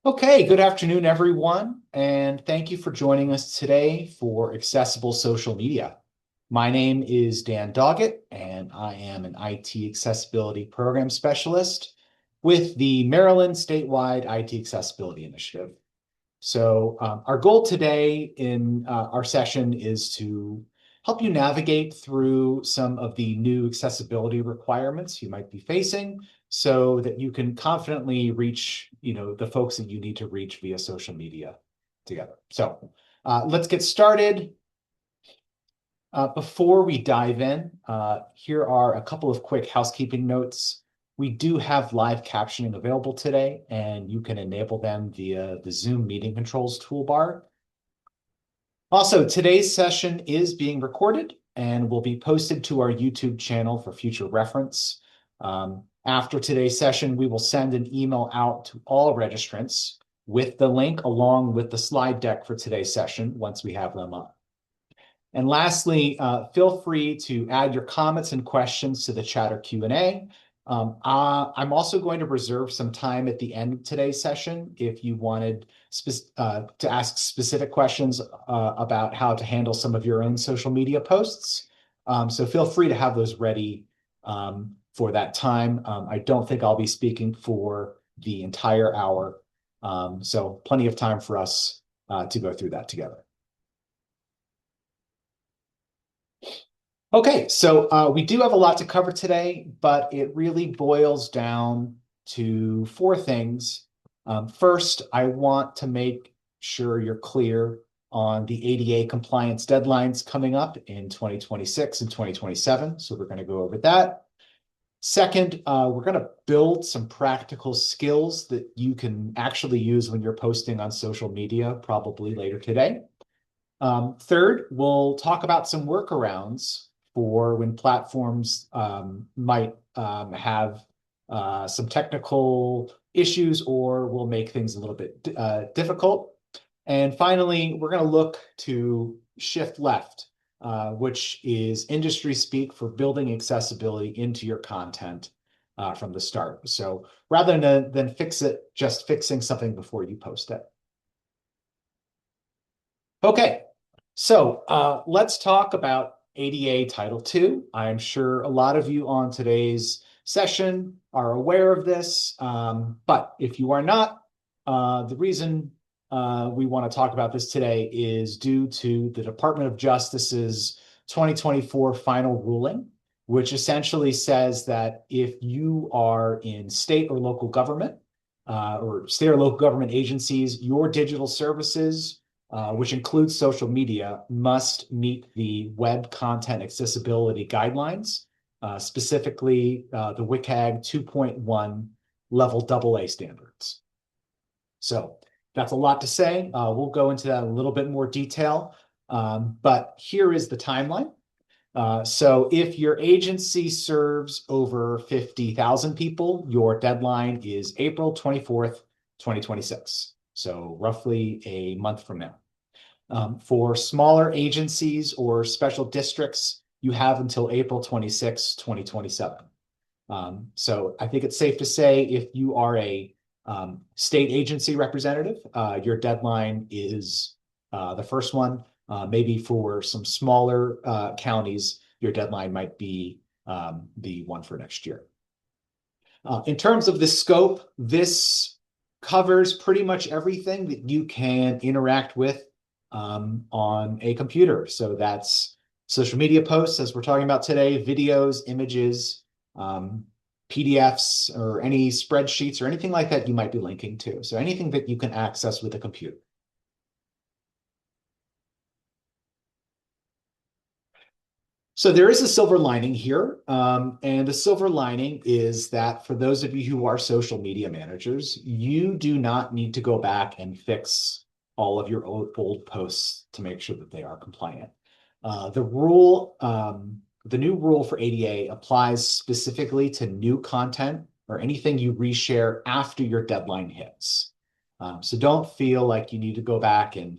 Okay, good afternoon, everyone, and thank you for joining us today for Accessible Social Media. My name is Dan Doggett, and I am an IT Accessibility Program Specialist with the Maryland Statewide IT Accessibility Initiative. Our goal today in our session is to help you navigate through some of the new accessibility requirements you might be facing so that you can confidently reach, the folks that you need to reach via social media together. Let's get started. Before we dive in, here are a couple of quick housekeeping notes. We do have live captioning available today, and you can enable them via the Zoom meeting controls toolbar. Also, today's session is being recorded and will be posted to our YouTube channel for future reference. After today's session, we will send an email out to all registrants with the link along with the slide deck for today's session once we have them up. And lastly, feel free to add your comments and questions to the chat or Q&A. I'm also going to reserve some time at the end of today's session if you wanted to ask specific questions about how to handle some of your own social media posts. So feel free to have those ready for that time. I don't think I'll be speaking for the entire hour, so plenty of time for us to go through that together. Okay, so we do have a lot to cover today, but it really boils down to four things. First, I want to make sure you're clear on the ADA compliance deadlines coming up in 2026 and 2027. So we're going to go over that. Second, we're going to build some practical skills that you can actually use when you're posting on social media, probably later today. Third, we'll talk about some workarounds for when platforms might have some technical issues or will make things a little bit difficult. And finally, we're going to look to shift left, which is industry speak for building accessibility into your content from the start. So rather than just fixing something before you post it. Okay, so let's talk about ADA Title II. I'm sure a lot of you on today's session are aware of this, but if you are not, the reason we want to talk about this today is due to the Department of Justice's 2024 final ruling, which essentially says that if you are in state or local government agencies, your digital services which includes social media, must meet the Web Content Accessibility Guidelines, specifically the WCAG 2.1 Level AA standards. So that's a lot to say. We'll go into that in a little bit more detail, but here is the timeline. So if your agency serves over 50,000 people, your deadline is April 24th, 2026. So roughly a month from now. For smaller agencies or special districts, you have until April 26, 2027. So I think it's safe to say if you are a state agency representative, your deadline is the first one. Maybe for some smaller counties, your deadline might be the one for next year. In terms of the scope, this covers pretty much everything that you can interact with on a computer. So that's social media posts, as we're talking about today, videos, images, PDFs, or any spreadsheets or anything like that you might be linking to. So anything that you can access with a computer. So there is a silver lining here. And the silver lining is that for those of you who are social media managers, you do not need to go back and fix all of your old posts to make sure that they are compliant. The new rule for ADA applies specifically to new content or anything you reshare after your deadline hits. So don't feel like you need to go back and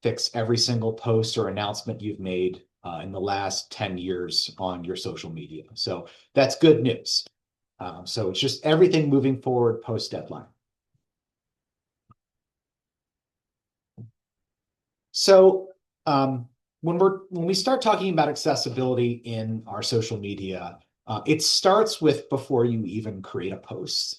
fix every single post or announcement you've made in the last 10 years on your social media. So that's good news. So it's just everything moving forward post deadline. So when we start talking about accessibility in our social media, it starts with before you even create a post.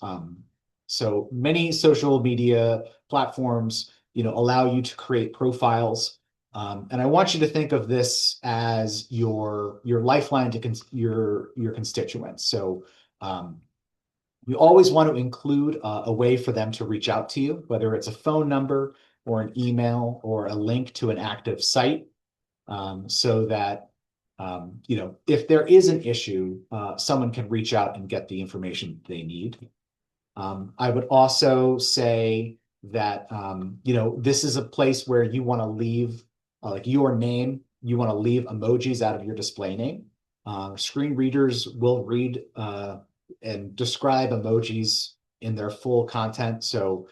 So many social media platforms, allow you to create profiles. And I want you to think of this as your lifeline to your constituents. So um, we always want to include a way for them to reach out to you, whether it's a phone number or an email or a link to an active site, so that if there is an issue, someone can reach out and get the information they need. I would also say that this is a place where you want to leave like your name. You want to leave emojis out of your display name. Screen readers will read and describe emojis in their full content. So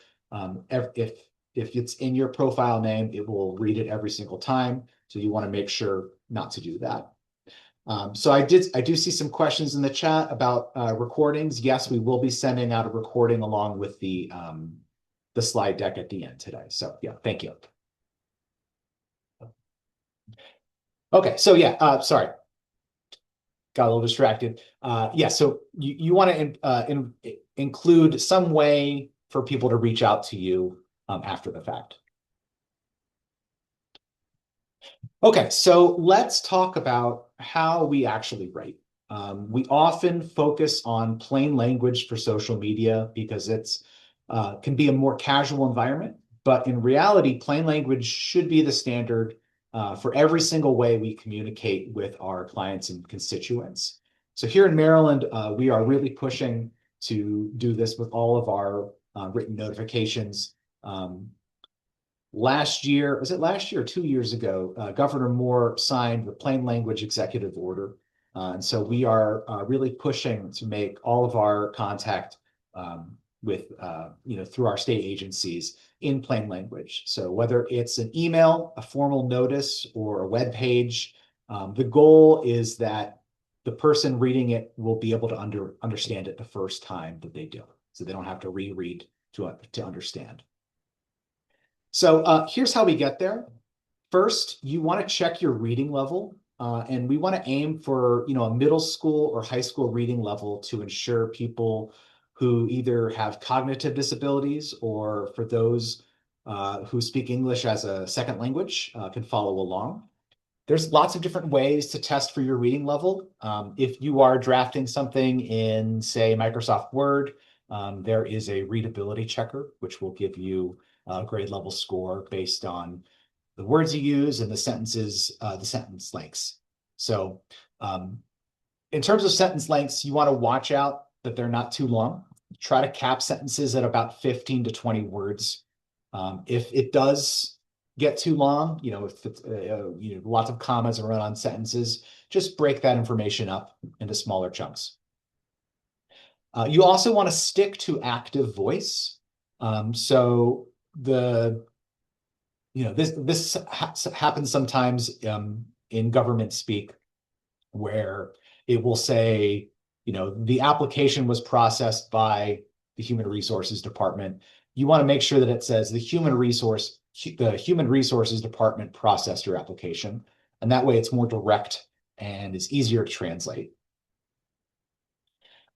if it's in your profile name, it will read it every single time. So you want to make sure not to do that. So I do see some questions in the chat about recordings. Yes, we will be sending out a recording along with the slide deck at the end today. So yeah, thank you. Okay, so yeah, sorry, got a little distracted. Yeah, so you want to include some way for people to reach out to you after the fact. Okay, so let's talk about how we actually write. We often focus on plain language for social media because it's can be a more casual environment, but in reality, plain language should be the standard for every single way we communicate with our clients and constituents. So here in Maryland, we are really pushing to do this with all of our written notifications. Last year, was it last year or 2 years ago, Governor Moore signed the plain language executive order. And so we are really pushing to make all of our contact with, through our state agencies in plain language. So whether it's an email, a formal notice, or a web page, the goal is that the person reading it will be able to understand it the first time that they do. So they don't have to reread to understand. So here's how we get there. First, you want to check your reading level, and we want to aim for a middle school or high school reading level to ensure people who either have cognitive disabilities or for those who speak English as a second language can follow along. There's lots of different ways to test for your reading level. If you are drafting something in, say, Microsoft Word, there is a readability checker, which will give you a grade level score based on the words you use and the sentence lengths. So in terms of sentence lengths, you want to watch out that they're not too long. Try to cap sentences at about 15 to 20 words. If it does get too long, if it's, lots of commas are run on sentences, just break that information up into smaller chunks. You also want to stick to active voice. So this happens sometimes in government speak where it will say, the application was processed by the Human Resources Department. You want to make sure that it says the Human Resources Department processed your application. And that way it's more direct and it's easier to translate.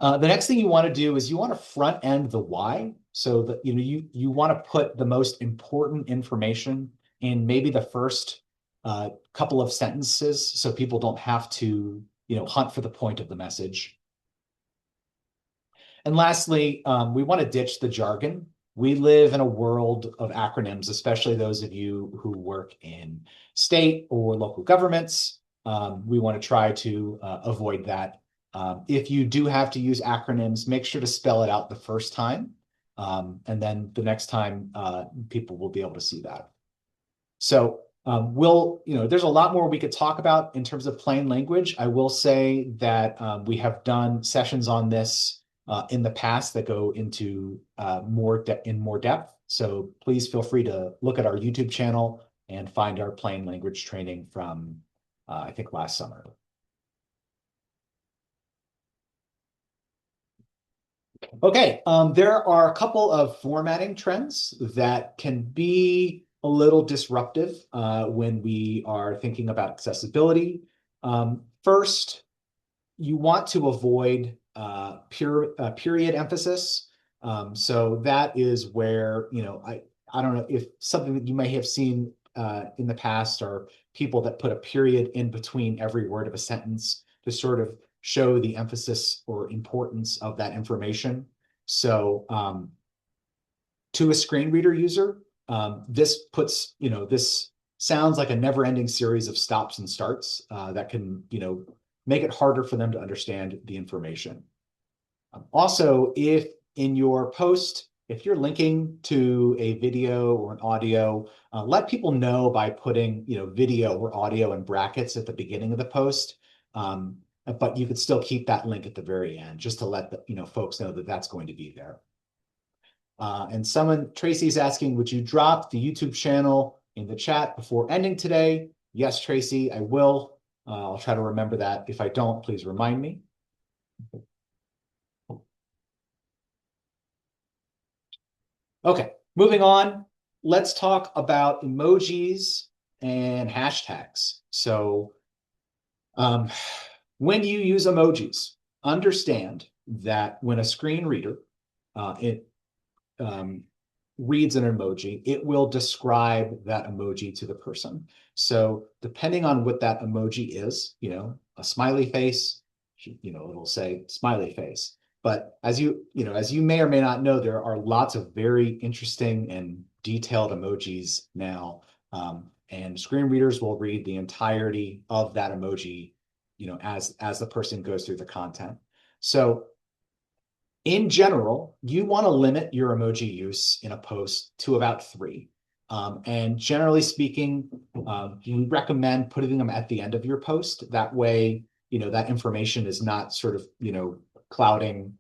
The next thing you want to do is you want to front end the why. So that you want to put the most important information in maybe the first couple of sentences so people don't have to hunt for the point of the message. And lastly, we want to ditch the jargon. We live in a world of acronyms, especially those of you who work in state or local governments. We want to try to avoid that. If you do have to use acronyms, make sure to spell it out the first time. And then the next time, people will be able to see that. So there's a lot more we could talk about in terms of plain language. I will say that we have done sessions on this in the past that go into more depth. So please feel free to look at our YouTube channel and find our plain language training from, I think, last summer. Okay, there are a couple of formatting trends that can be a little disruptive when we are thinking about accessibility. First, you want to avoid period emphasis. So that is where, I don't know if something that you may have seen in the past are people that put a period in between every word of a sentence to sort of show the emphasis or importance of that information. So to a screen reader user, this sounds like a never-ending series of stops and starts that can, make it harder for them to understand the information. Also, if in your post, if you're linking to a video or an audio, let people know by putting, video or audio in brackets at the beginning of the post. But you could still keep that link at the very end just to let the, folks know that that's going to be there. And Tracy's asking, would you drop the YouTube channel in the chat before ending today? Yes, Tracy, I will. I'll try to remember that. If I don't, please remind me. Okay, moving on. Let's talk about emojis and hashtags. So when you use emojis, understand that when a screen reader reads an emoji, it will describe that emoji to the person. So depending on what that emoji is, a smiley face, it'll say smiley face. But as you may or may not know, there are lots of very interesting and detailed emojis now. And screen readers will read the entirety of that emoji, as the person goes through the content. So in general, you want to limit your emoji use in a post to about 3. And generally speaking, you recommend putting them at the end of your post. That way, that information is not sort of, clouding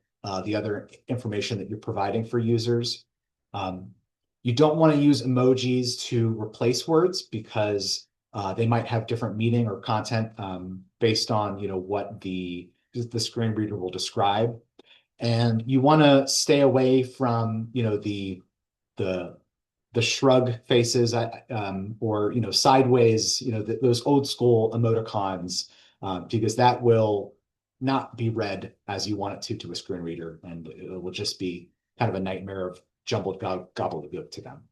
the other information that you're providing for users. You don't want to use emojis to replace words because they might have different meaning or content based on, what the screen reader will describe. And you want to stay away from, the shrug faces or, sideways, those old school emoticons, because that will not be read as you want it to a screen reader. And it will just be kind of a nightmare of jumbled gobbledygook to them.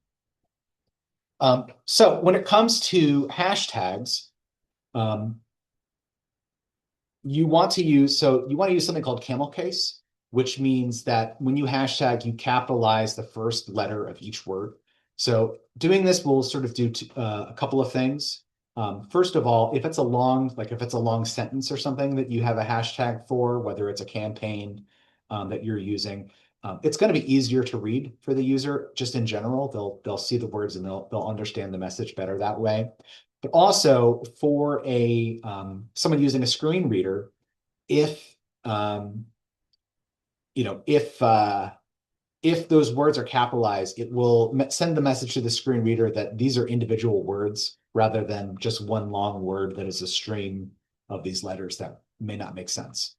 So when it comes to hashtags, you want to use something called camel case, which means that when you hashtag, you capitalize the first letter of each word. So doing this will sort of do a couple of things. First of all, if it's a long sentence or something that you have a hashtag for, whether it's a campaign that you're using, it's going to be easier to read for the user. Just in general, they'll see the words and they'll understand the message better that way. But also for someone using a screen reader, if those words are capitalized, it will send the message to the screen reader that these are individual words rather than just one long word that is a stream of these letters that may not make sense.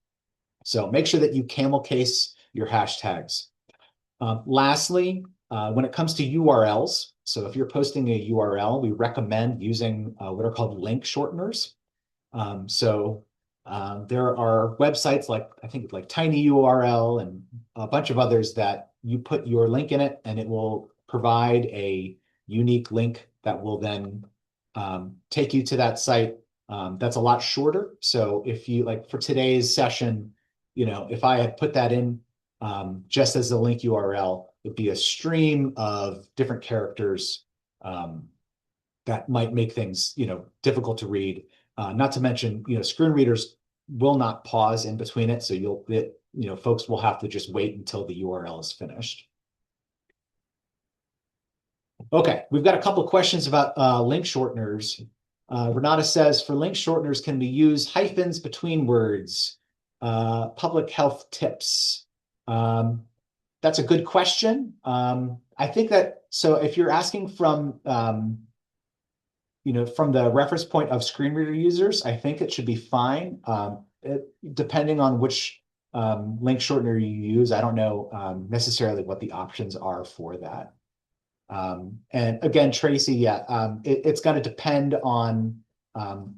So make sure that you camel case your hashtags. Lastly, when it comes to URLs, so if you're posting a URL, we recommend using what are called link shorteners. There are websites like Tiny URL and a bunch of others that you put your link in it and it will provide a unique link that will then take you to that site. That's a lot shorter. So if you for today's session, if I had put that in just as a link URL, it'd be a stream of different characters that might make things, difficult to read. Not to mention, screen readers will not pause in between it. So folks will have to just wait until the URL is finished. Okay, we've got a couple of questions about link shorteners. Renata says, for link shorteners, can we use hyphens between words? Public health tips. That's a good question. I think so if you're asking from the reference point of screen reader users, I think it should be fine. Depending on which link shortener you use, I don't know necessarily what the options are for that. And again, Tracy, yeah, it's going to depend on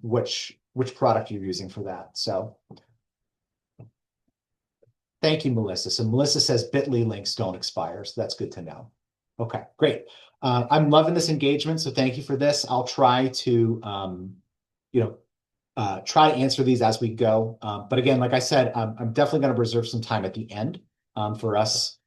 which product you're using for that. So thank you, Melissa. So Melissa says Bitly links don't expire. So that's good to know. Okay, great. I'm loving this engagement. So thank you for this. I'll try to, try to answer these as we go. But again, like I said, I'm definitely going to reserve some time at the end for us.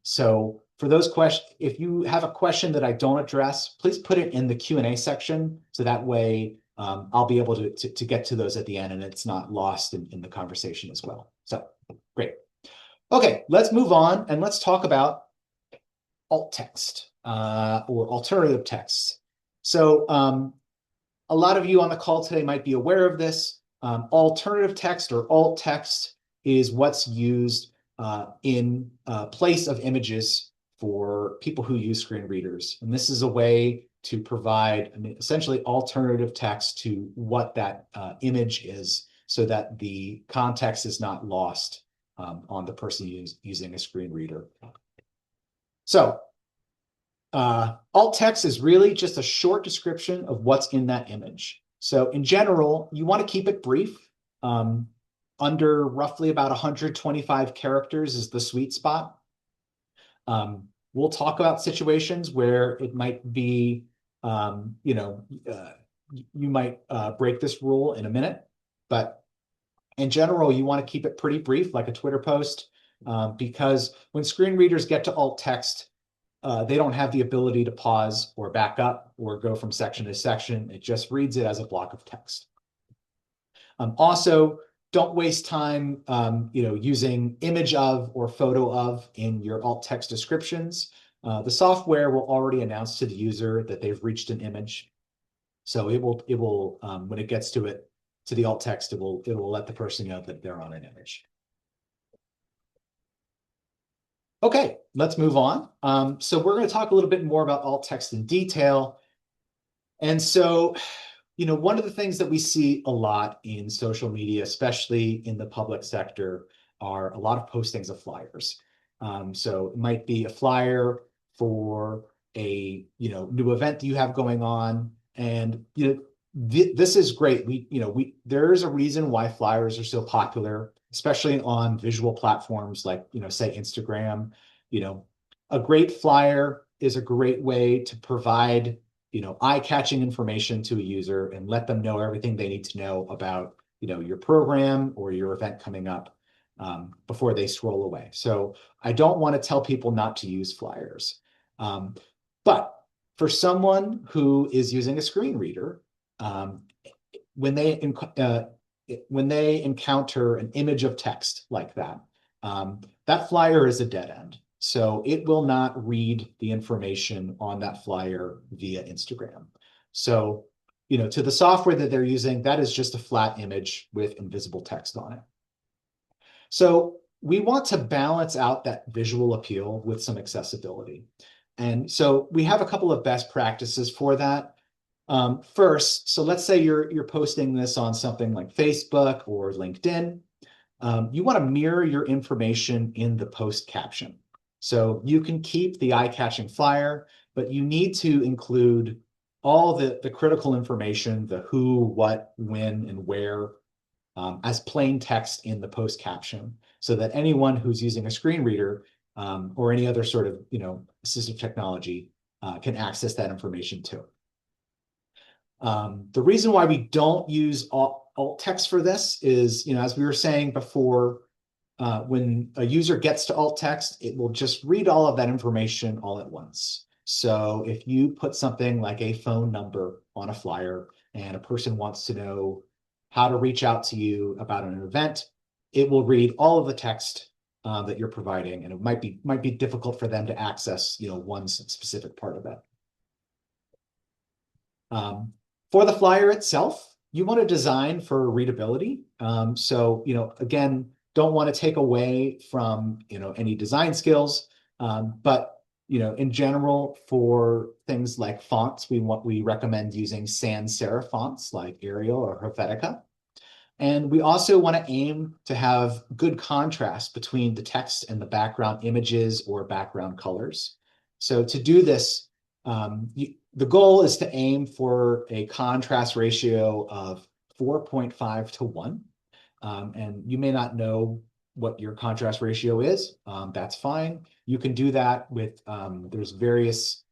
So for those questions, if you have a question that I don't address, please put it in the Q&A section. So that way I'll be able to get to those at the end and it's not lost in the conversation as well. So great. Okay, let's move on and let's talk about alt text or alternative text. So a lot of you on the call today might be aware of this. Alternative text or alt text is what's used in place of images for people who use screen readers. And this is a way to provide, essentially alternative text to what that image is so that the context is not lost on the person using a screen reader. So alt text is really just a short description of what's in that image. So in general, you want to keep it brief. Under roughly about 125 characters is the sweet spot. We'll talk about situations where it might be, you might break this rule in a minute, but in general, you want to keep it pretty brief, like a Twitter post, because when screen readers get to alt text, they don't have the ability to pause or back up or go from section to section. It just reads it as a block of text. Also, don't waste time using image of or photo of in your alt text descriptions. The software will already announce to the user that they've reached an image. So it will when it gets to the alt text, it will let the person know that they're on an image. Okay, let's move on. So we're going to talk a little bit more about alt text in detail. And so, one of the things that we see a lot in social media, especially in the public sector, are a lot of postings of flyers. So it might be a flyer for a new event that you have going on, and this is great. There's a reason why flyers are so popular, especially on visual platforms like say Instagram. A great flyer is a great way to provide eye-catching information to a user and let them know everything they need to know about your program or your event coming up before they scroll away. So I don't want to tell people not to use flyers. But for someone who is using a screen reader, when they encounter an image of text like that, that flyer is a dead end. So it will not read the information on that flyer via Instagram. So, to the software that they're using, that is just a flat image with invisible text on it. So we want to balance out that visual appeal with some accessibility. And so we have a couple of best practices for that. First, so let's say you're posting this on something like Facebook or LinkedIn. You want to mirror your information in the post caption. So you can keep the eye-catching flyer, but you need to include all the critical information, the who, what, when, and where, as plain text in the post caption, so that anyone who's using a screen reader or any other sort of assistive technology can access that information too. The reason why we don't use alt text for this is, as we were saying before, when a user gets to alt text, it will just read all of that information all at once. So if you put something like a phone number on a flyer and a person wants to know how to reach out to you about an event, it will read all of the text that you're providing, and it might be difficult for them to access one specific part of it. For the flyer itself, you want to design for readability. So again, don't want to take away from any design skills, but in general, for things like fonts, we recommend using sans serif fonts like Arial or Helvetica. And we also want to aim to have good contrast between the text and the background images or background colors. So to do this, The goal is to aim for a contrast ratio of 4.5 to 1. And you may not know what your contrast ratio is. That's fine. You can do that with, there's various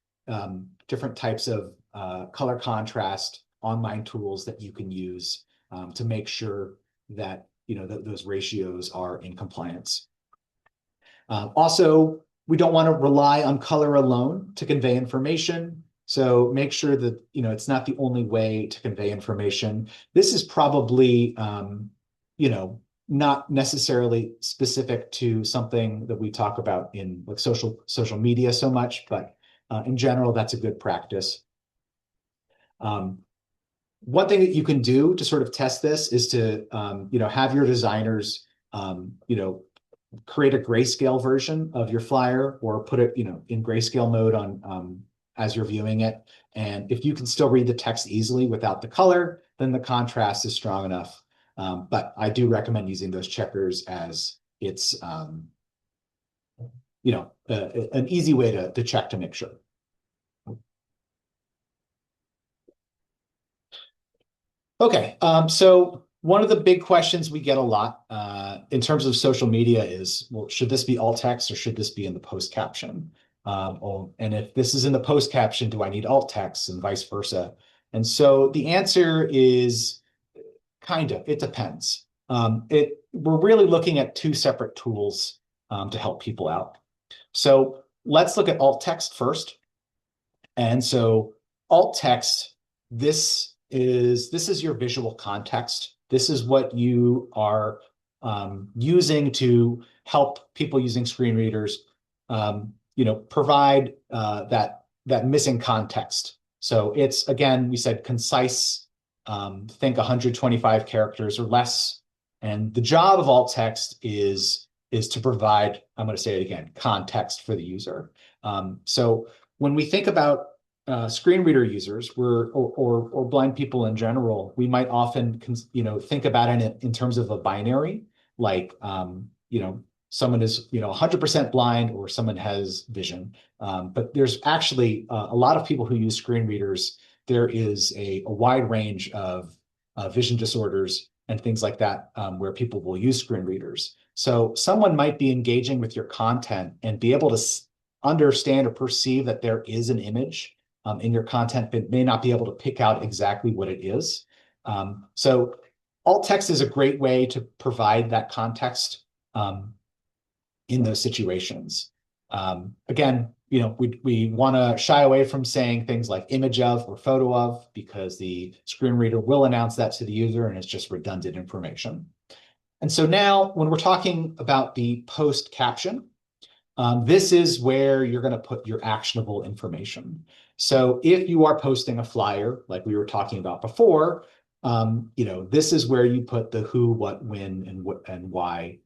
different types of color contrast online tools that you can use to make sure that those ratios are in compliance. Also, we don't want to rely on color alone to convey information. So make sure that it's not the only way to convey information. This is probably not necessarily specific to something that we talk about in like social media so much, but in general, that's a good practice. One thing that you can do to sort of test this is to have your designers create a grayscale version of your flyer or put it in grayscale mode on as you're viewing it. And if you can still read the text easily without the color, then the contrast is strong enough. But I do recommend using those checkers as it's an easy way to check to make sure. Okay, so one of the big questions we get a lot in terms of social media is, well, should this be alt text or should this be in the post caption? And if this is in the post caption, do I need alt text and vice versa? And so the answer is kind of, it depends. We're really looking at two separate tools to help people out. So let's look at alt text first. And so alt text, this is your visual context. This is what you are using to help people using screen readers, provide that missing context. So it's, again, we said concise, think 125 characters or less. And the job of alt text is to provide, I'm going to say it again, context for the user. So when we think about screen reader users, or blind people in general, we might often think about it in terms of a binary, like someone is 100% blind or someone has vision. But there's actually a lot of people who use screen readers. There is a wide range of vision disorders and things like that where people will use screen readers. So someone might be engaging with your content and be able to understand or perceive that there is an image in your content, but may not be able to pick out exactly what it is. So alt text is a great way to provide that context in those situations. Again, we want to shy away from saying things like image of or photo of, because the screen reader will announce that to the user and it's just redundant information. And so now when we're talking about the post caption, this is where you're going to put your actionable information. So if you are posting a flyer, like we were talking about before, this is where you put the who, what, when, and why.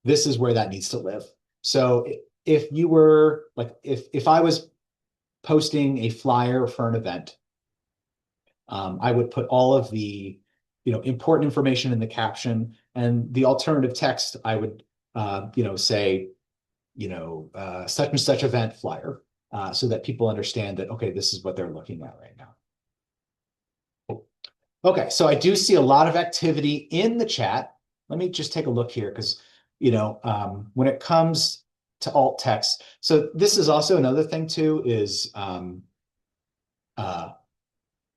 This is where that needs to live. So if you were like, if I was posting a flyer for an event, I would put all of the important information in the caption, and the alternative text I would say such and such event flyer, so that people understand that, okay, this is what they're looking at right now. Okay, so I do see a lot of activity in the chat. Let me just take a look here, because when it comes to alt text, so this is also another thing too, is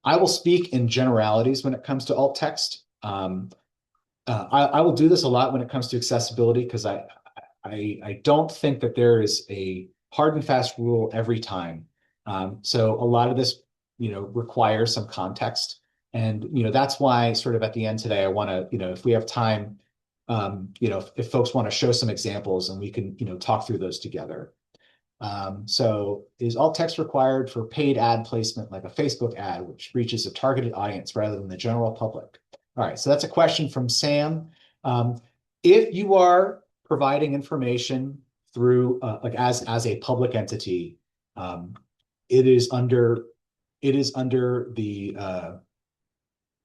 I will speak in generalities when it comes to alt text. I will do this a lot when it comes to accessibility, because I don't think that there is a hard and fast rule every time. So a lot of this, requires some context. And, that's why sort of at the end today, I want to, if we have time, if folks want to show some examples and we can, talk through those together. So is alt text required for paid ad placement, like a Facebook ad, which reaches a targeted audience rather than the general public? All right, so that's a question from Sam. If you are providing information through like as a public entity, it is under the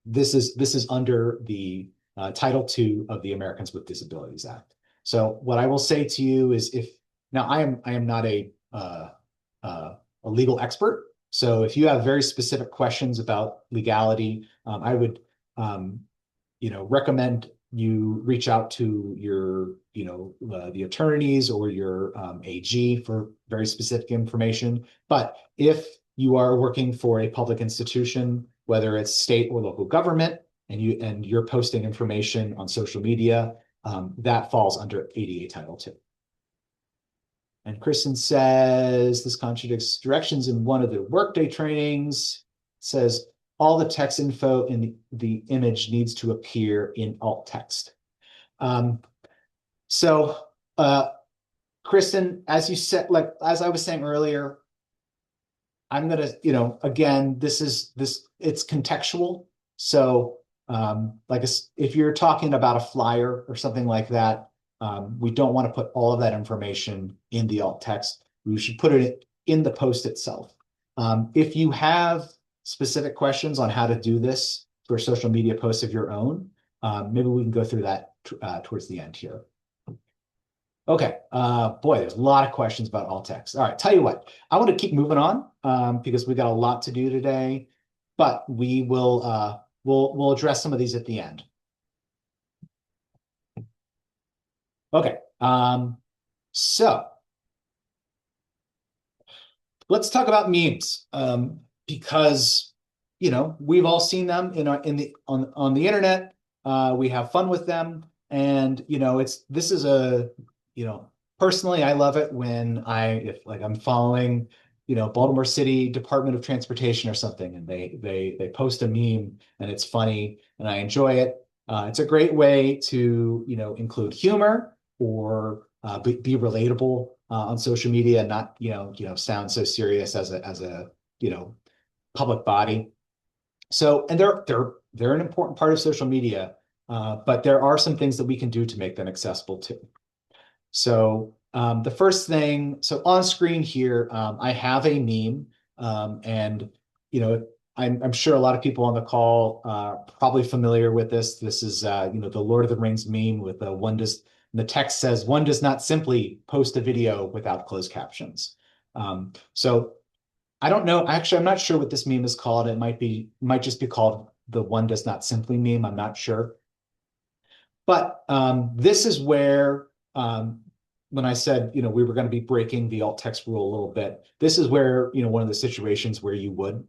this is under the Title II of the Americans with Disabilities Act. So what I will say to you is, if now I am not a a legal expert. So if you have very specific questions about legality, I would recommend you reach out to your, the attorneys or your AG for very specific information. But if you are working for a public institution, whether it's state or local government, and you're posting information on social media, that falls under ADA Title II. And Kristen says this contradicts directions in one of the workday trainings. It says all the text info in the image needs to appear in alt text. So, Kristen, as you said, like as I was saying earlier, I'm gonna, again, it's contextual. So, if you're talking about a flyer or something like that, we don't want to put all of that information in the alt text. We should put it in the post itself. If you have specific questions on how to do this for social media posts of your own, maybe we can go through that towards the end here. Okay, boy, there's a lot of questions about alt text. All right, tell you what, I want to keep moving on because we got a lot to do today, but we will we'll address some of these at the end. Okay, so let's talk about memes because we've all seen them on the internet. We have fun with them, and personally, I love it when if I'm following Baltimore City Department of Transportation or something, and they post a meme and it's funny and I enjoy it. It's a great way to include humor or be relatable on social media and not sound so serious as a public body. So, and they're an important part of social media, but there are some things that we can do to make them accessible too. So the first thing, so on screen here, I have a meme, and I'm sure a lot of people on the call are probably familiar with this. This is the Lord of the Rings meme with the text says one does not simply post a video without closed captions. So I don't know. Actually, I'm not sure what this meme is called. It might just be called the one does not simply meme. I'm not sure. But this is where when I said, we were going to be breaking the alt text rule a little bit, this is where, one of the situations where you would.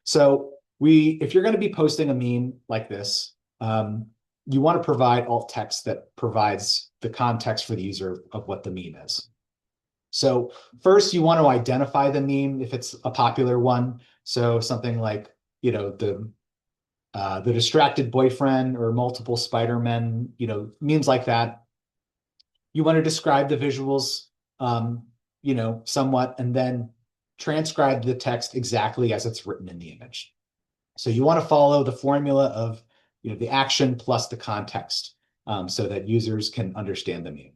So if you're going to be posting a meme like this, you want to provide alt text that provides the context for the user of what the meme is. So first, you want to identify the meme if it's a popular one. So something like, the distracted boyfriend or multiple Spider-Men, memes like that. You want to describe the visuals, somewhat, and then transcribe the text exactly as it's written in the image. So you want to follow the formula of, the action plus the context, so that users can understand the meme.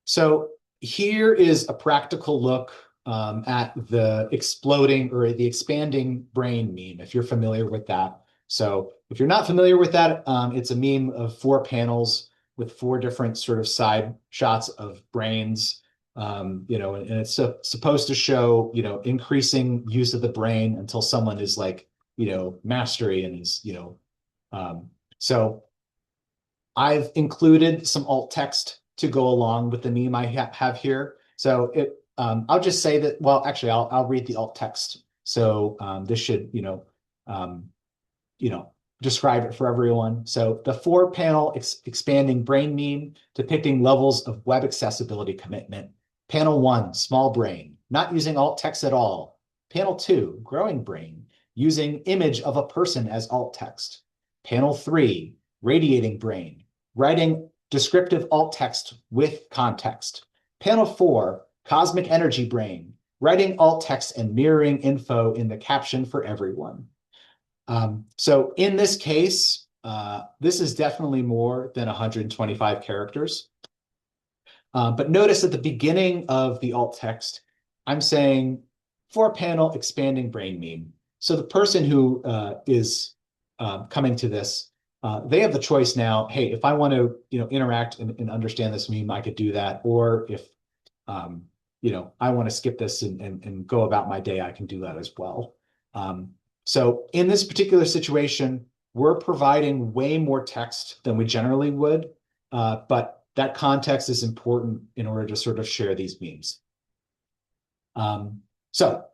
So here is a practical look at the exploding or the expanding brain meme, if you're familiar with that. So if you're not familiar with that, it's a meme of 4 panels with 4 different sort of side shots of brains, and it's supposed to show, increasing use of the brain until someone is like, mastery and is, so I've included some alt text to go along with the meme I have here. So I'll just say that, well, actually, I'll read the alt text. So this should, describe it for everyone. So the 4-panel expanding brain meme depicting levels of web accessibility commitment. Panel 1, small brain, not using alt text at all. Panel 2, growing brain, using image of a person as alt text. Panel 3, radiating brain, writing descriptive alt text with context. Panel 4, cosmic energy brain, writing alt text and mirroring info in the caption for everyone. So in this case, this is definitely more than 125 characters. But notice at the beginning of the alt text, I'm saying 4-panel expanding brain meme. So the person who is coming to this they have the choice now. Hey, if I want to, interact and understand this meme, I could do that. Or if, um, I want to skip this and go about my day, I can do that as well. Um, so in this particular situation, we're providing way more text than we generally would, but that context is important in order to sort of share these memes. So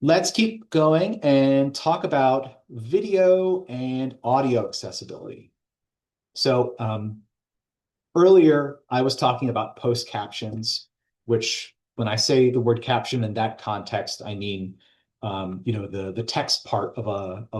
let's keep going and talk about video and audio accessibility. So earlier, I was talking about post captions, which when I say the word caption in that context, I mean, the text part of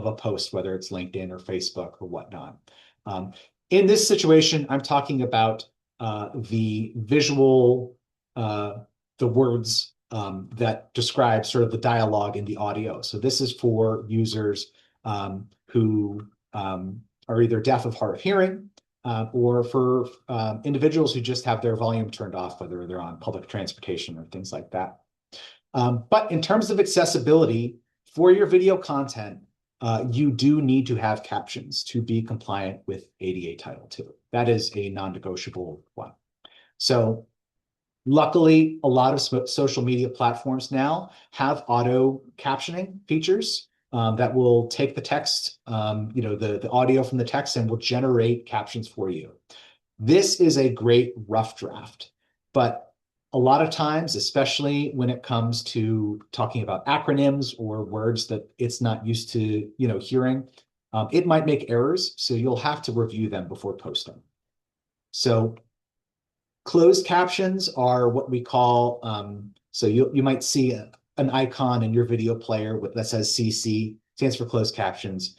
a post, whether it's LinkedIn or Facebook or whatnot. Um, in this situation, I'm talking about the visual, the words that describe sort of the dialogue in the audio. So this is for users who are either deaf of hard of hearing, or for individuals who just have their volume turned off, whether they're on public transportation or things like that. But in terms of accessibility for your video content, you do need to have captions to be compliant with ADA Title II. That is a non-negotiable one. So luckily, a lot of social media platforms now have auto captioning features that will take the text, the audio from the text and will generate captions for you. This is a great rough draft, but a lot of times, especially when it comes to talking about acronyms or words that it's not used to, hearing, it might make errors. So you'll have to review them before posting. So closed captions are what we call, so you might see an icon in your video player that says CC, stands for closed captions.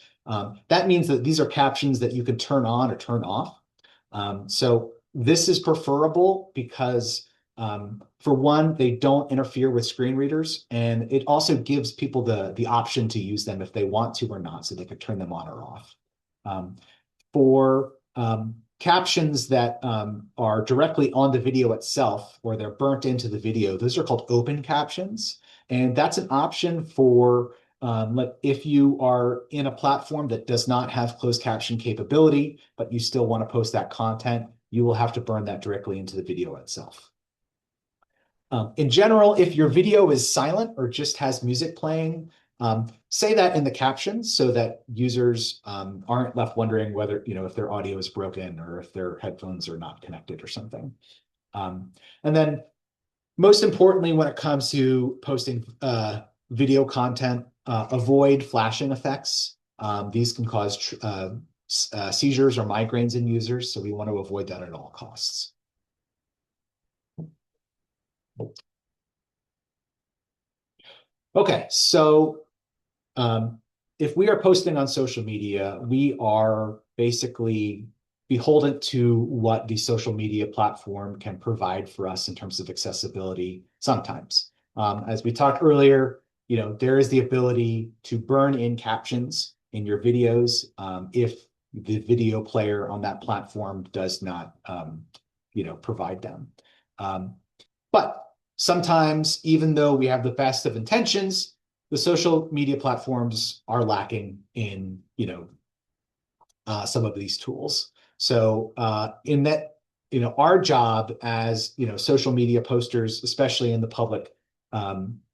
That means that these are captions that you can turn on or turn off. So this is preferable because, for one, they don't interfere with screen readers, and it also gives people the option to use them if they want to or not, so they could turn them on or off. For captions that are directly on the video itself, or they're burnt into the video, those are called open captions. And that's an option for if you are in a platform that does not have closed caption capability, but you still want to post that content, you will have to burn that directly into the video itself. In general, if your video is silent or just has music playing, say that in the captions so that users aren't left wondering whether, if their audio is broken or if their headphones are not connected or something. And then most importantly, when it comes to posting video content, avoid flashing effects. These can cause seizures or migraines in users, so we want to avoid that at all costs. Okay, so if we are posting on social media, we are basically beholden to what the social media platform can provide for us in terms of accessibility sometimes. As we talked earlier, there is the ability to burn in captions in your videos if the video player on that platform does not, provide them. But sometimes, even though we have the best of intentions, the social media platforms are lacking in, some of these tools. So in that, our job as, social media posters, especially in the public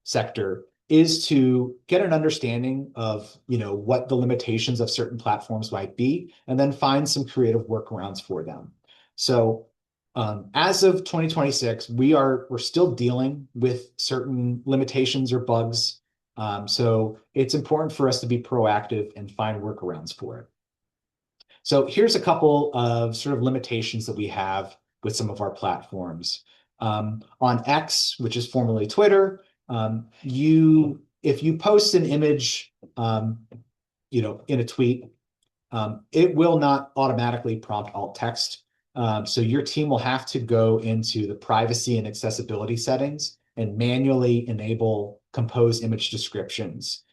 sector, is to get an understanding of, what the limitations of certain platforms might be, and then find some creative workarounds for them. So as of 2026, we're still dealing with certain limitations or bugs. So it's important for us to be proactive and find workarounds for it. So here's a couple of sort of limitations that we have with some of our platforms. On X, which is formerly Twitter, if you post an image, in a tweet, it will not automatically prompt alt text. So your team will have to go into the privacy and accessibility settings and manually enable compose image descriptions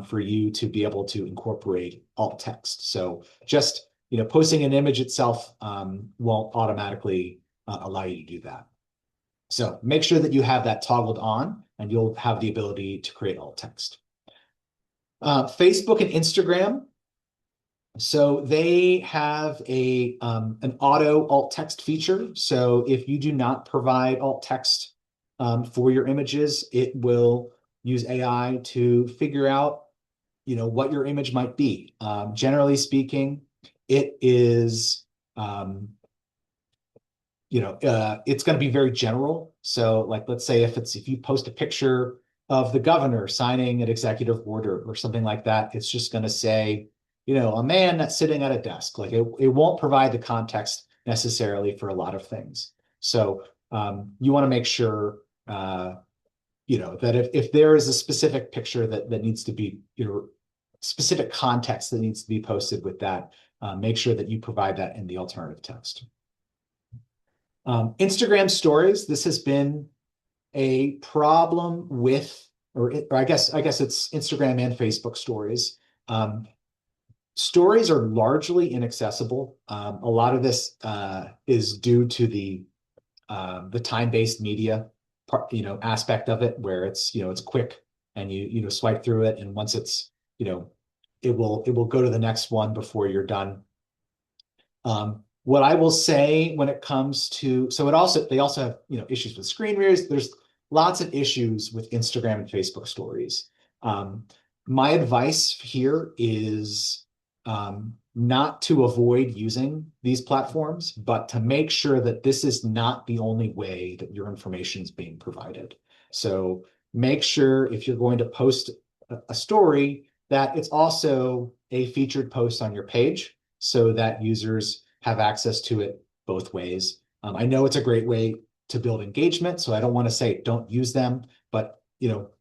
for you to be able to incorporate alt text. So just posting an image itself won't automatically allow you to do that. So make sure that you have that toggled on, and you'll have the ability to create alt text. Facebook and Instagram So they have an auto alt text feature. So if you do not provide alt text for your images, it will use AI to figure out, what your image might be. Generally speaking, it is it's going to be very general. So like, let's say if you post a picture of the governor signing an executive order or something like that, it's just going to say, a man that's sitting at a desk. Like it won't provide the context necessarily for a lot of things. So you want to make sure, that if there is a specific picture that needs to be, specific context that needs to be posted with that, make sure that you provide that in the alternative text. Instagram stories, this has been a problem with, or I guess it's Instagram and Facebook stories. Stories are largely inaccessible. A lot of this is due to the time-based media part, aspect of it, where it's quick and you swipe through it, and once it's, it will go to the next one before you're done. What I will say when it comes to, so they also have, issues with screen readers. There's lots of issues with Instagram and Facebook stories. My advice here is not to avoid using these platforms, but to make sure that this is not the only way that your information is being provided. So make sure if you're going to post a story that it's also a featured post on your page so that users have access to it both ways. I know it's a great way to build engagement, so I don't want to say don't use them, but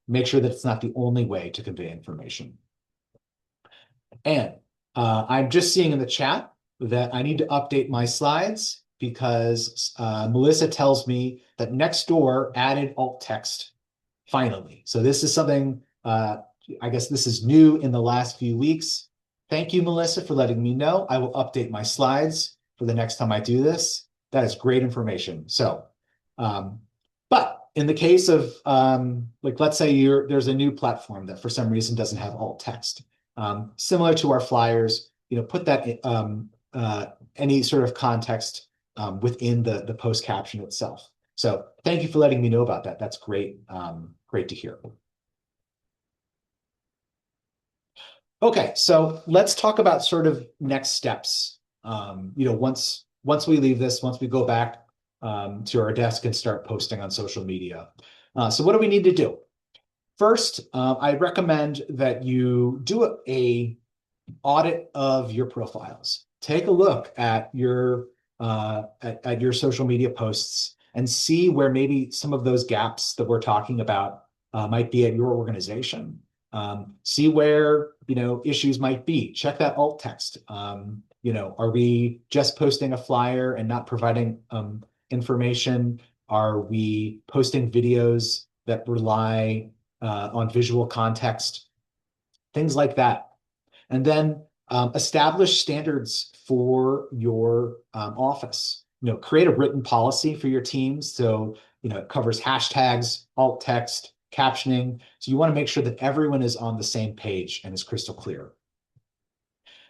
make sure that it's not the only way to convey information. And I'm just seeing in the chat that I need to update my slides because Melissa tells me that Nextdoor added alt text finally. So this is something, I guess this is new in the last few weeks. Thank you, Melissa, for letting me know. I will update my slides for the next time I do this. That is great information. So, but in the case of, like, let's say there's a new platform that for some reason doesn't have alt text. Similar to our flyers, put that any sort of context within the post caption itself. So thank you for letting me know about that. That's great. Great to hear. Okay, so let's talk about sort of next steps. Once we leave this, once we go back to our desk and start posting on social media. So what do we need to do? First, I recommend that you do a audit of your profiles. Take a look at your social media posts and see where maybe some of those gaps that we're talking about might be at your organization. See where issues might be. Check that alt text. Are we just posting a flyer and not providing information? Are we posting videos that rely on visual context? Things like that. And then establish standards for your office. Create a written policy for your teams. So, it covers hashtags, alt text, captioning. So you want to make sure that everyone is on the same page and is crystal clear.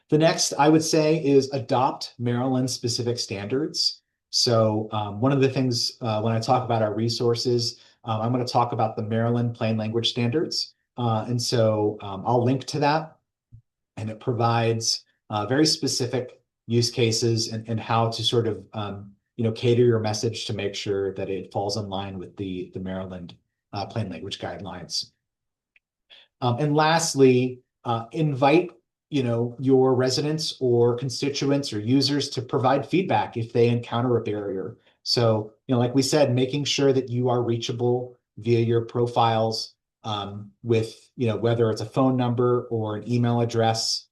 The next, I would say, is adopt Maryland specific standards. So one of the things when I talk about our resources, I'm going to talk about the Maryland Plain Language Standards. And so I'll link to that. And it provides very specific use cases and how to sort of cater your message to make sure that it falls in line with the Maryland plain language guidelines. And lastly, invite your residents or constituents or users to provide feedback if they encounter a barrier. So like we said, making sure that you are reachable via your profiles with whether it's a phone number or an email address,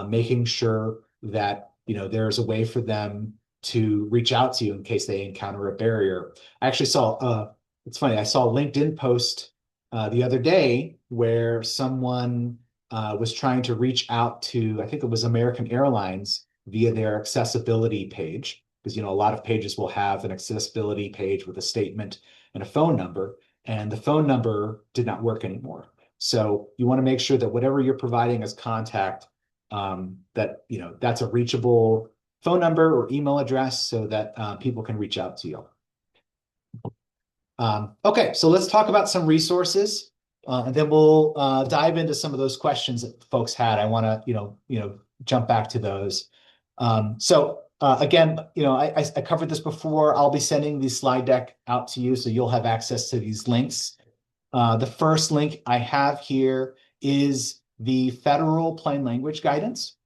making sure that there's a way for them to reach out to you in case they encounter a barrier. I actually saw it's funny, I saw a LinkedIn post the other day where someone was trying to reach out to, I think it was American Airlines via their accessibility page, because a lot of pages will have an accessibility page with a statement and a phone number, and the phone number did not work anymore. So you want to make sure that whatever you're providing as contact that, that's a reachable phone number or email address so that people can reach out to you. Okay, so let's talk about some resources, and then we'll dive into some of those questions that folks had. I want to, jump back to those. Again, I covered this before. I'll be sending the slide deck out to you, so you'll have access to these links. The first link I have here is the federal plain language guidance.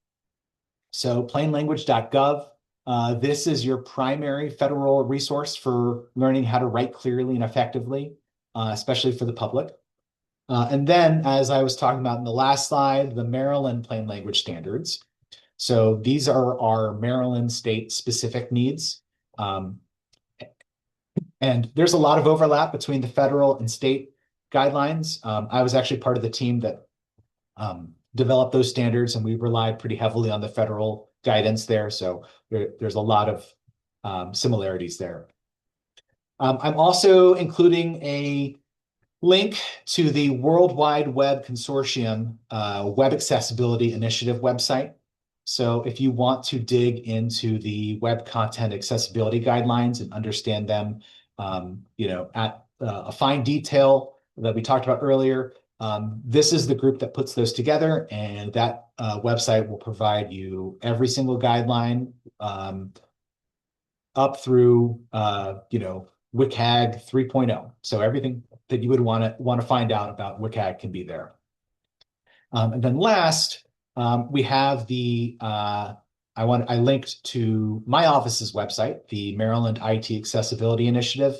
So plainlanguage.gov. This is your primary federal resource for learning how to write clearly and effectively, especially for the public. And then, as I was talking about in the last slide, the Maryland Plain Language Standards. So these are our Maryland state specific needs. And there's a lot of overlap between the federal and state guidelines. I was actually part of the team that developed those standards, and we relied pretty heavily on the federal guidance there. So there's a lot of similarities there. I'm also including a link to the World Wide Web Consortium Web Accessibility Initiative website. So if you want to dig into the web content accessibility guidelines and understand them, at a fine detail that we talked about earlier, this is the group that puts those together, and that website will provide you every single guideline up through, WCAG 3.0. So everything that you would want to find out about WCAG can be there. And then last, we have I linked to my office's website, the Maryland IT Accessibility Initiative.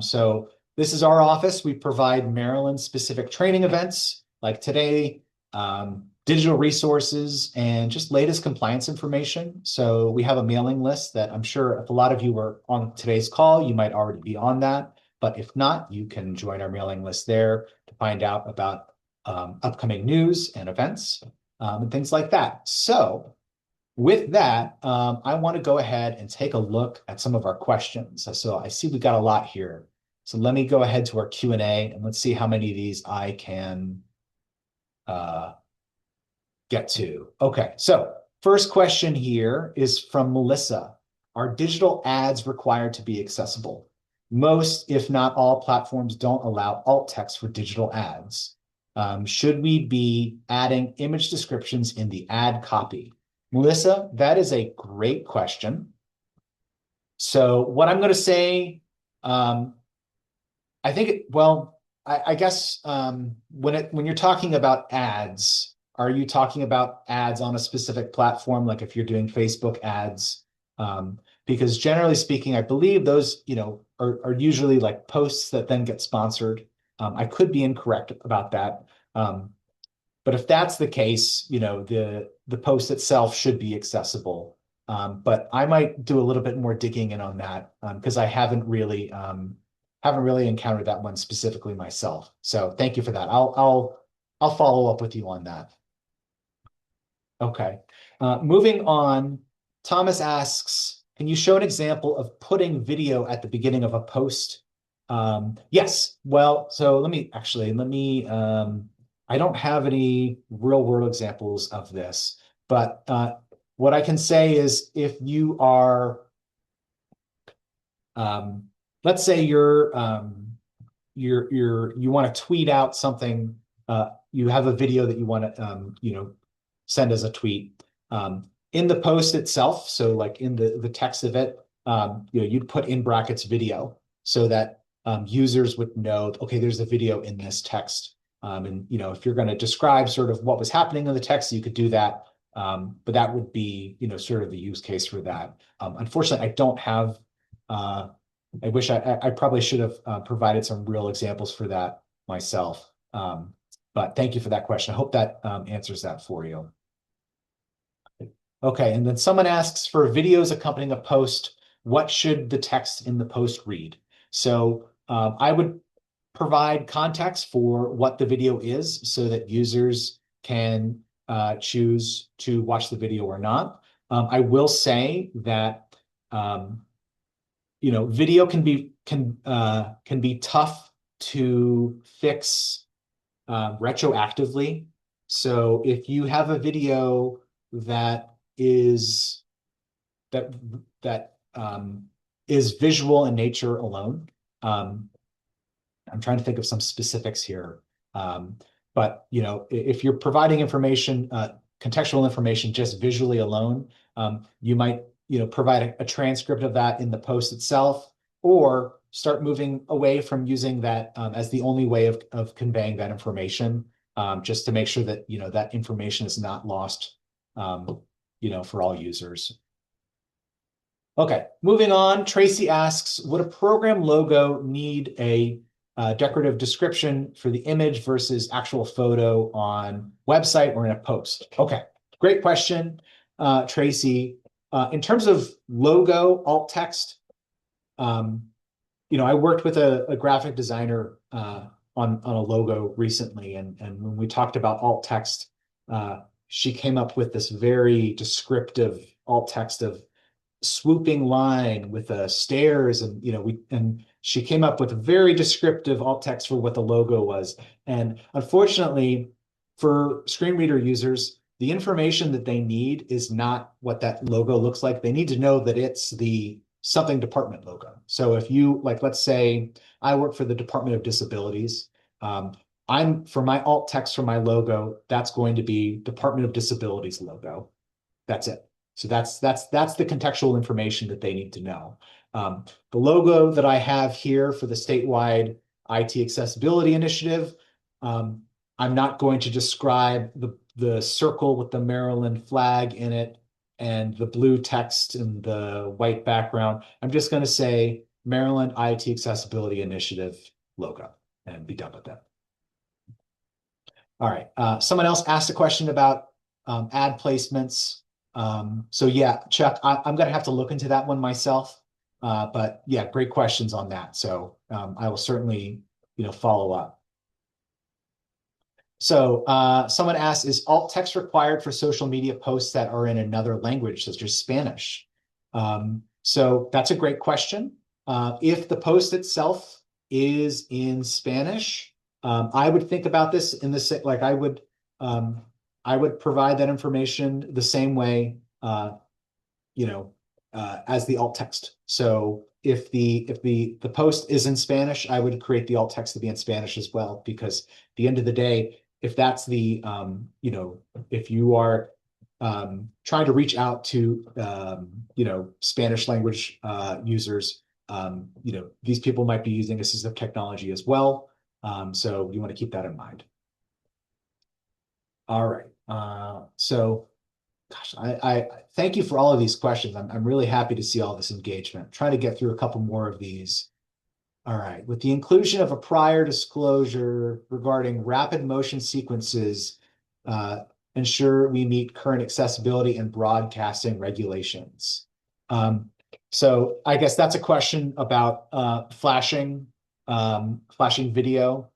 So this is our office. We provide Maryland-specific training events like today, digital resources, and just latest compliance information. So we have a mailing list that I'm sure if a lot of you were on today's call, you might already be on that. But if not, you can join our mailing list there to find out about upcoming news and events and things like that. So with that, I want to go ahead and take a look at some of our questions. So I see we got a lot here. So let me go ahead to our Q&A and let's see how many of these I can get to. Okay, so first question here is from Melissa. Are digital ads required to be accessible? Most, if not all, platforms don't allow alt text for digital ads. Should we be adding image descriptions in the ad copy? Melissa, that is a great question. So what I'm going to say, I think, I guess when you're talking about ads, are you talking about ads on a specific platform, like if you're doing Facebook ads? Because generally speaking, I believe those, are usually like posts that then get sponsored. I could be incorrect about that. But if that's the case, the post itself should be accessible. But I might do a little bit more digging in on that because I haven't really encountered that one specifically myself. So thank you for that. I'll follow up with you on that. Okay. Moving on, Thomas asks, can you show an example of putting video at the beginning of a post? Yes. Well, so let me, I don't have any real world examples of this, but what I can say is if you are, let's say you want to tweet out something, you have a video that you want to, send as a tweet. In the post itself, so like in the text of it, you'd put in brackets video so that users would know, okay, there's a video in this text. And if you're going to describe sort of what was happening in the text, you could do that. But that would be, sort of the use case for that. Unfortunately, I don't have. I wish I probably should have provided some real examples for that myself. But thank you for that question. I hope that answers that for you. Okay, and then someone asks, for videos accompanying a post, what should the text in the post read? So I would provide context for what the video is so that users can choose to watch the video or not. I will say that video can be tough to fix retroactively. So if you have a video that is that that is visual in nature alone, um, I'm trying to think of some specifics here. Um, but if you're providing information, contextual information just visually alone, you might, provide a transcript of that in the post itself, or start moving away from using that as the only way of conveying that information, just to make sure that, that information is not lost, for all users. Okay, moving on. Tracy asks, would a program logo need a decorative description for the image versus actual photo on website or in a post? Okay, great question, Tracy. In terms of logo alt text, um, I worked with a graphic designer on a logo recently, and when we talked about alt text, she came up with this very descriptive alt text of swooping line with stairs, and she came up with a very descriptive alt text for what the logo was. And unfortunately, for screen reader users, the information that they need is not what that logo looks like. They need to know that it's the something department logo. So if you, like, let's say I work for the Department of Disabilities, um, I'm for my alt text for my logo, that's going to be Department of Disabilities logo. That's it. So that's the contextual information that they need to know. The logo that I have here for the statewide IT accessibility initiative, um, I'm not going to describe the circle with the Maryland flag in it and the blue text and the white background. I'm just going to say Maryland IT Accessibility Initiative logo and be done with that. All right. Someone else asked a question about ad placements. So yeah, Chuck, I'm going to have to look into that one myself. But yeah, great questions on that. So I will certainly, follow up. So someone asked, is alt text required for social media posts that are in another language, such as Spanish? So that's a great question. If the post itself is in Spanish, I would think about this in the like I would provide that information the same way, as the alt text. So if the post is in Spanish, I would create the alt text to be in Spanish as well, because at the end of the day, if that's if you are trying to reach out to Spanish language users, these people might be using assistive technology as well. So you want to keep that in mind. All right. So gosh, I thank you for all of these questions. I'm really happy to see all this engagement. Trying to get through a couple more of these. All right. With the inclusion of a prior disclosure regarding rapid motion sequences, uh, ensure we meet current accessibility and broadcasting regulations. So I guess that's a question about flashing video.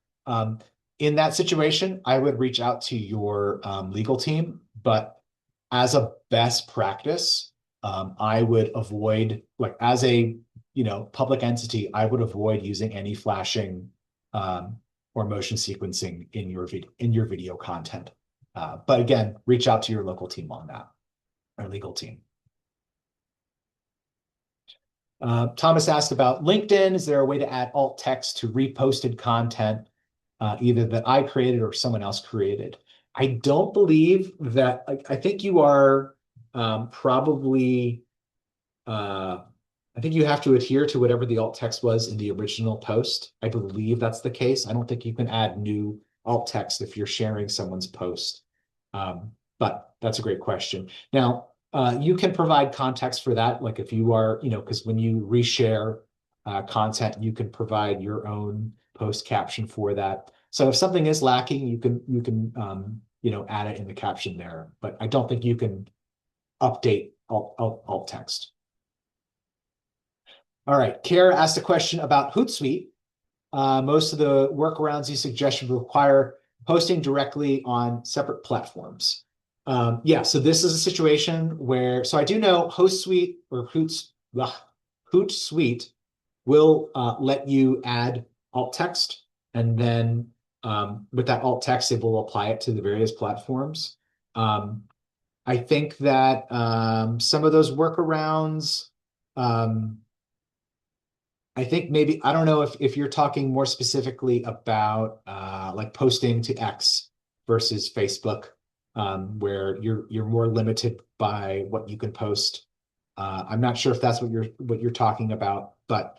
In that situation, I would reach out to your legal team, but as a best practice, I would avoid, like, as a public entity, I would avoid using any flashing or motion sequencing in your video content. But again, reach out to your local team on that, or legal team. Thomas asked about LinkedIn. Is there a way to add alt text to reposted content, either that I created or someone else created? I don't believe that. I think you are probably. I think you have to adhere to whatever the alt text was in the original post. I believe that's the case. I don't think you can add new alt text if you're sharing someone's post. But that's a great question. Now, you can provide context for that. Like if you are, because when you reshare content, you can provide your own post caption for that. So if something is lacking, you can add it in the caption there. But I don't think you can update alt text. All right, Kara asked a question about Hootsuite. Most of the workarounds you suggested require posting directly on separate platforms. Yeah, so this is a situation where, so I do know HostSuite or Hootsuite will let you add alt text, and then with that alt text, it will apply it to the various platforms. Um, I think that some of those workarounds, um, I think maybe, I don't know if you're talking more specifically about like posting to X versus Facebook, where you're more limited by what you can post. I'm not sure if that's what you're talking about, but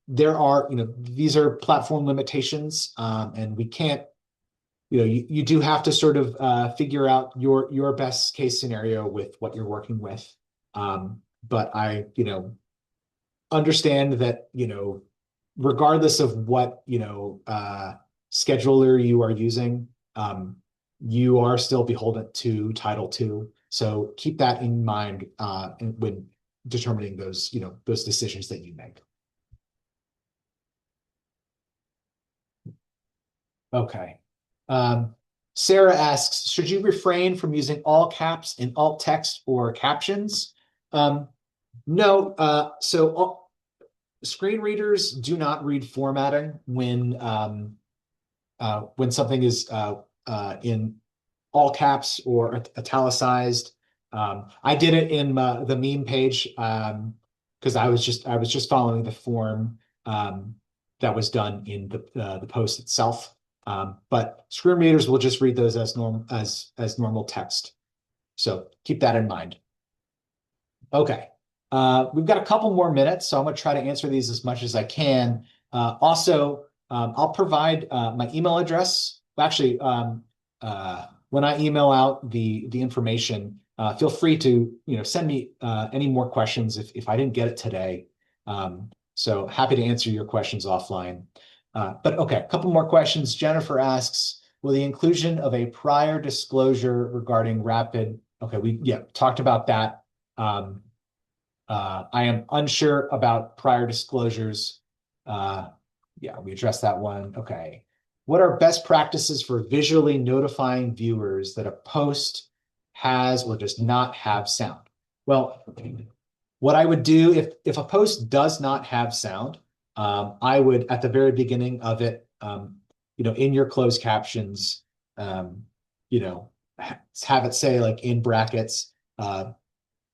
there are, these are platform limitations, and we can't, you do have to sort of figure out your best case scenario with what you're working with. But I, understand that, regardless of what, scheduler you are using, you are still beholden to Title II. So keep that in mind when determining those decisions that you make. Okay. Sarah asks, should you refrain from using all caps in alt text or captions? No. Screen readers do not read formatting when something is in all caps or italicized. I did it in the meme page because I was just following the form that was done in the post itself. But screen readers will just read those as normal text. So keep that in mind. Okay. We've got a couple more minutes, so I'm going to try to answer these as much as I can. Also, I'll provide my email address. Actually, when I email out the information, feel free to send me any more questions if I didn't get it today. So happy to answer your questions offline. But okay, a couple more questions. Jennifer asks, will the inclusion of a prior disclosure regarding rapid? Okay, we talked about that. I am unsure about prior disclosures. We addressed that one. Okay. What are best practices for visually notifying viewers that a post has or does not have sound? Well, what I would do if a post does not have sound, I would, at the very beginning of it, in your closed captions, you know, have it say, like, in brackets,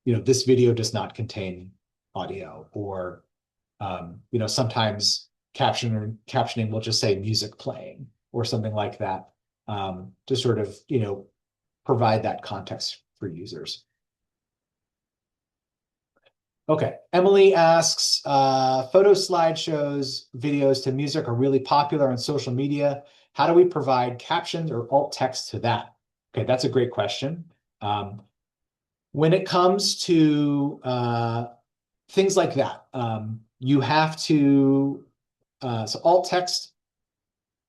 this video does not contain audio, or sometimes captioning will just say music playing or something like that, to sort of provide that context for users. Okay, Emily asks, photo slideshows, videos to music are really popular on social media. How do we provide captions or alt text to that? Okay, that's a great question. When it comes to things like that, you have to, so alt text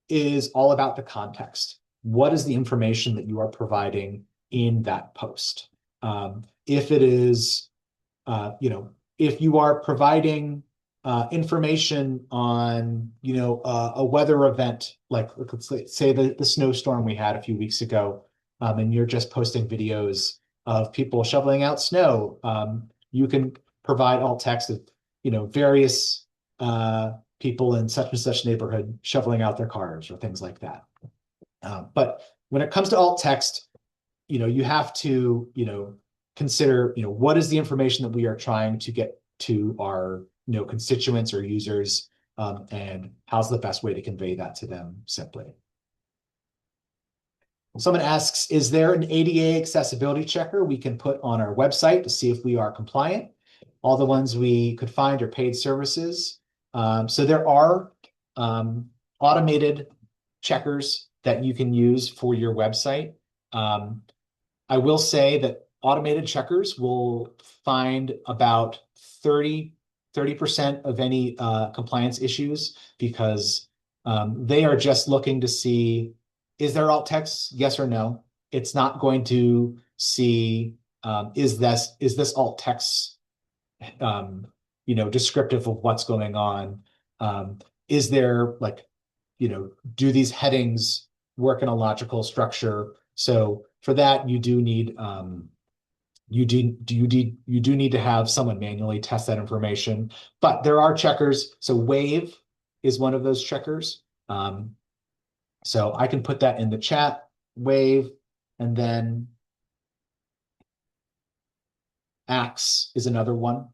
is all about the context. What is the information that you are providing in that post? If it is, if you are providing information on, a weather event, like let's say the snowstorm we had a few weeks ago, and you're just posting videos of people shoveling out snow, you can provide alt text of, various people in such and such neighborhood shoveling out their cars or things like that. But when it comes to alt text, you have to, consider, what is the information that we are trying to get to our, constituents or users, and how's the best way to convey that to them simply. Someone asks, is there an ADA accessibility checker we can put on our website to see if we are compliant? All the ones we could find are paid services. So there are automated checkers that you can use for your website. I will say that automated checkers will find about 30% of any compliance issues, because they are just looking to see, is there alt text? Yes or no. It's not going to see, is this alt text descriptive of what's going on? Is there, like, do these headings work in a logical structure? So for that, you do need to have someone manually test that information. But there are checkers. So Wave is one of those checkers. So I can put that in the chat, wave, and then axe is another one.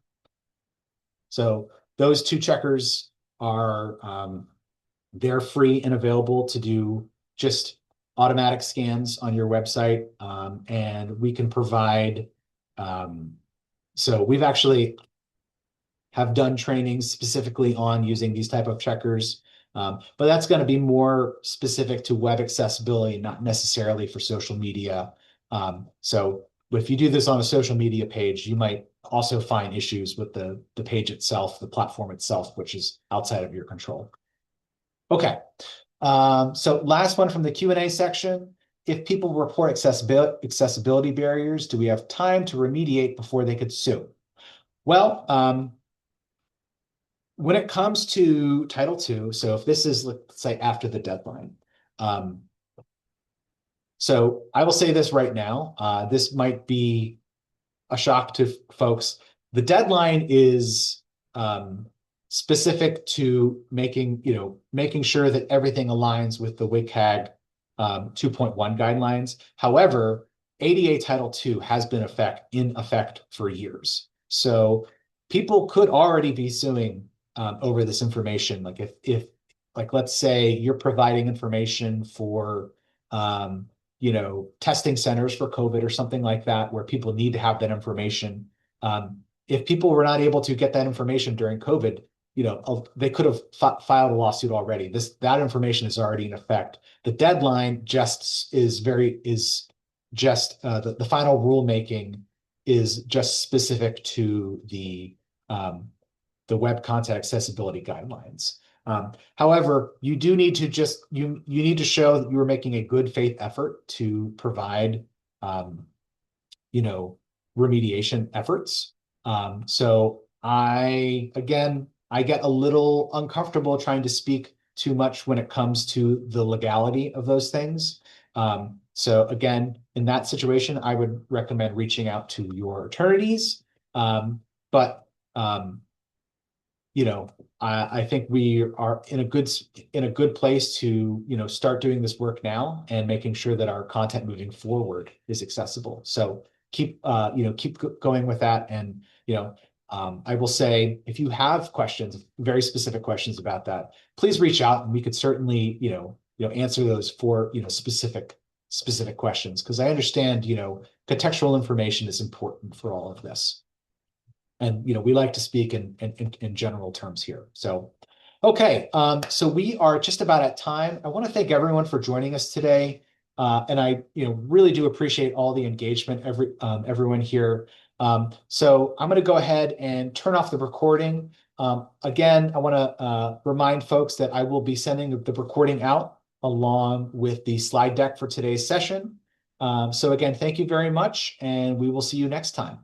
So those two checkers are they're free and available to do just automatic scans on your website, and we can provide. So we've actually have done trainings specifically on using these type of checkers. But that's going to be more specific to web accessibility, not necessarily for social media. So if you do this on a social media page, you might also find issues with the page itself, the platform itself, which is outside of your control. Okay. So last one from the Q&A section. If people report accessibility barriers, do we have time to remediate before they could sue? Well, when it comes to Title II, so if this is, let's say, after the deadline, so I will say this right now, this might be a shock to folks. The deadline is specific to making sure that everything aligns with the WCAG 2.1 guidelines. However, ADA Title II has been in effect for years. So people could already be suing over this information. Like if like let's say you're providing information for testing centers for COVID or something like that, where people need to have that information. If people were not able to get that information during COVID, they could have filed a lawsuit already. That information is already in effect. The deadline is just the final rulemaking is just specific to the web content accessibility guidelines. However, you do need to you need to show that you are making a good faith effort to provide remediation efforts. So I get a little uncomfortable trying to speak too much when it comes to the legality of those things. So again, in that situation, I would recommend reaching out to your attorneys. But I think we are in a good place to, start doing this work now and making sure that our content moving forward is accessible. So keep going with that. And, I will say, if you have questions, very specific questions about that, please reach out and we could certainly, answer those for, specific questions. Because I understand, contextual information is important for all of this. And we like to speak in general terms here. So, okay, so we are just about at time. I want to thank everyone for joining us today, and I really do appreciate all the engagement, everyone here. So I'm going to go ahead and turn off the recording. Again, I want to remind folks that I will be sending the recording out along with the slide deck for today's session. So again, thank you very much, and we will see you next time.